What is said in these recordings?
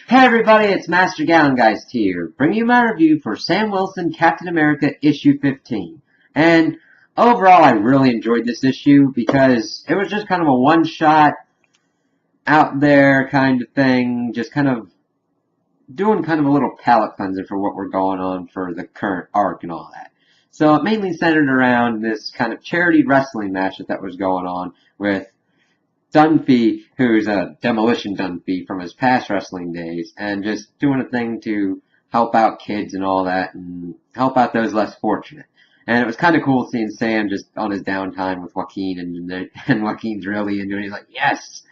Hey everybody, it's Master Gallengeist here, bringing you my review for Sam Wilson Captain America issue 15. And overall, I really enjoyed this issue because it was just kind of a one-shot, out there kind of thing, just kind of doing kind of a little palate cleanser for what we're going on for the current arc and all that. So it mainly centered around this kind of charity wrestling match that was going on with Dunphy, who's a Demolition Dunphy from his past wrestling days, and just doing a thing to help out kids and all that, and help out those less fortunate. And it was kind of cool seeing Sam just on his downtime with Joaquin, and Joaquin's really into it. He's like, yes!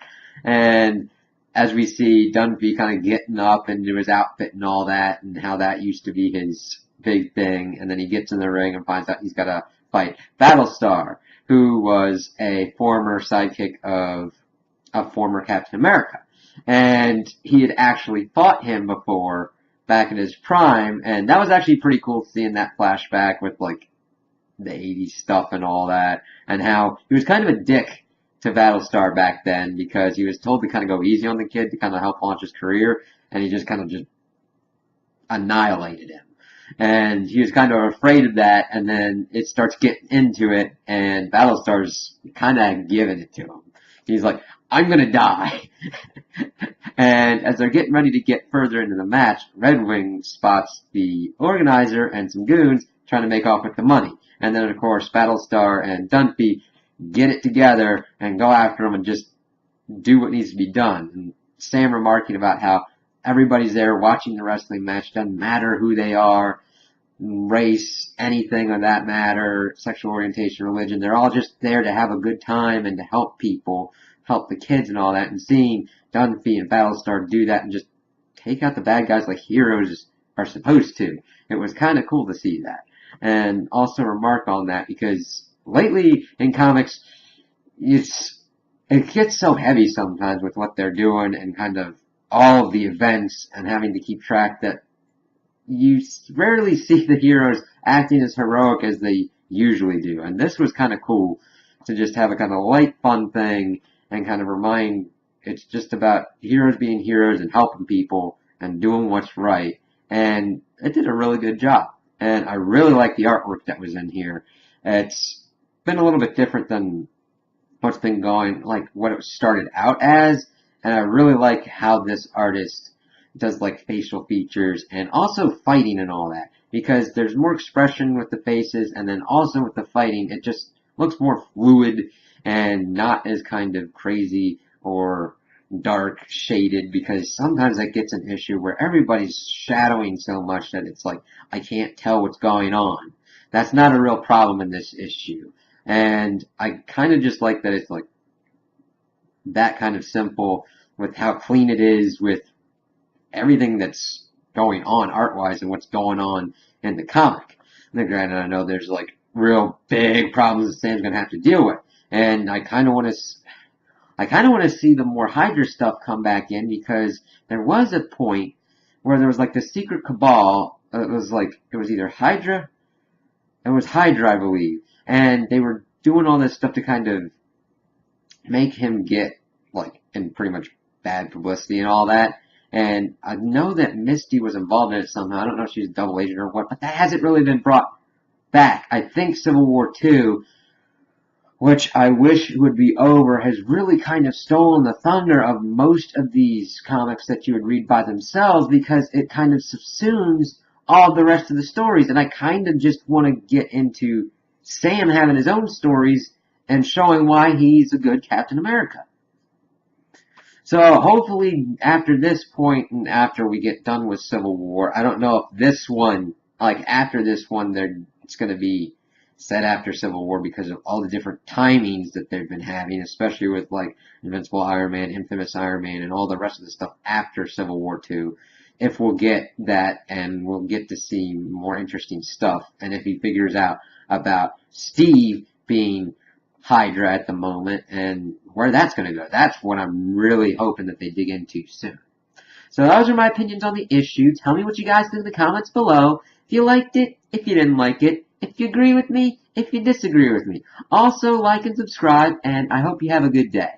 And as we see Dunphy kind of getting up into his outfit and all that, and how that used to be his big thing, and then he gets in the ring and finds out he's got to fight Battlestar, who was a former sidekick of a former Captain America. And he had actually fought him before, back in his prime, and that was actually pretty cool seeing that flashback with, like, the 80s stuff and all that, and how he was kind of a dick to Battlestar back then, because he was told to kind of go easy on the kid to kind of help launch his career, and he just kind of just annihilated him. And he was kind of afraid of that, and then it starts getting into it, and Battlestar's kind of giving it to him. He's like, I'm gonna die. And as they're getting ready to get further into the match, Red Wing spots the organizer and some goons trying to make off with the money. And then, of course, Battlestar and Dunphy get it together and go after him and just do what needs to be done. And Sam remarking about how everybody's there watching the wrestling match, doesn't matter who they are, race, anything of that matter, sexual orientation, religion, they're all just there to have a good time and to help people, help the kids and all that, and seeing Dunphy and Battlestar do that and just take out the bad guys like heroes are supposed to. It was kind of cool to see that. And also remark on that because lately in comics, it gets so heavy sometimes with what they're doing and kind of all of the events and having to keep track that you rarely see the heroes acting as heroic as they usually do. And this was kind of cool to just have a kind of light, fun thing and kind of remind it's just about heroes being heroes and helping people and doing what's right. And it did a really good job. And I really like the artwork that was in here. It's been a little bit different than what's been going, like what it started out as. And I really like how this artist does like facial features and also fighting and all that. Because there's more expression with the faces and then also with the fighting, it just looks more fluid and not as kind of crazy or dark shaded, because sometimes that gets an issue where everybody's shadowing so much that it's like, I can't tell what's going on. That's not a real problem in this issue. And I kind of just like that it's like that kind of simple with how clean it is with everything that's going on art-wise and what's going on in the comic. And granted, I know there's like real big problems that Sam's gonna have to deal with, and I kind of want to see the more Hydra stuff come back in, because there was a point where there was like the secret cabal. It was either Hydra. It was Hydra, I believe, and they were doing all this stuff to kind of make him get like in pretty much bad publicity and all that. And I know that Misty was involved in it somehow. I don't know if she's a double agent or what, but that hasn't really been brought back. I think Civil War II, which I wish would be over, has really kind of stolen the thunder of most of these comics that you would read by themselves, because it kind of subsumes all the rest of the stories. And I kind of just want to get into Sam having his own stories and showing why he's a good Captain America. So hopefully after this point and after we get done with Civil War, I don't know if this one, like after this one, it's going to be set after Civil War because of all the different timings that they've been having, especially with like Invincible Iron Man, Infamous Iron Man, and all the rest of the stuff after Civil War II. If we'll get that and we'll get to see more interesting stuff, and if he figures out about Steve being Hydra at the moment and where that's going to go. That's what I'm really hoping that they dig into soon. So those are my opinions on the issue. Tell me what you guys think in the comments below. If you liked it, if you didn't like it, if you agree with me, if you disagree with me. Also, like and subscribe, and I hope you have a good day.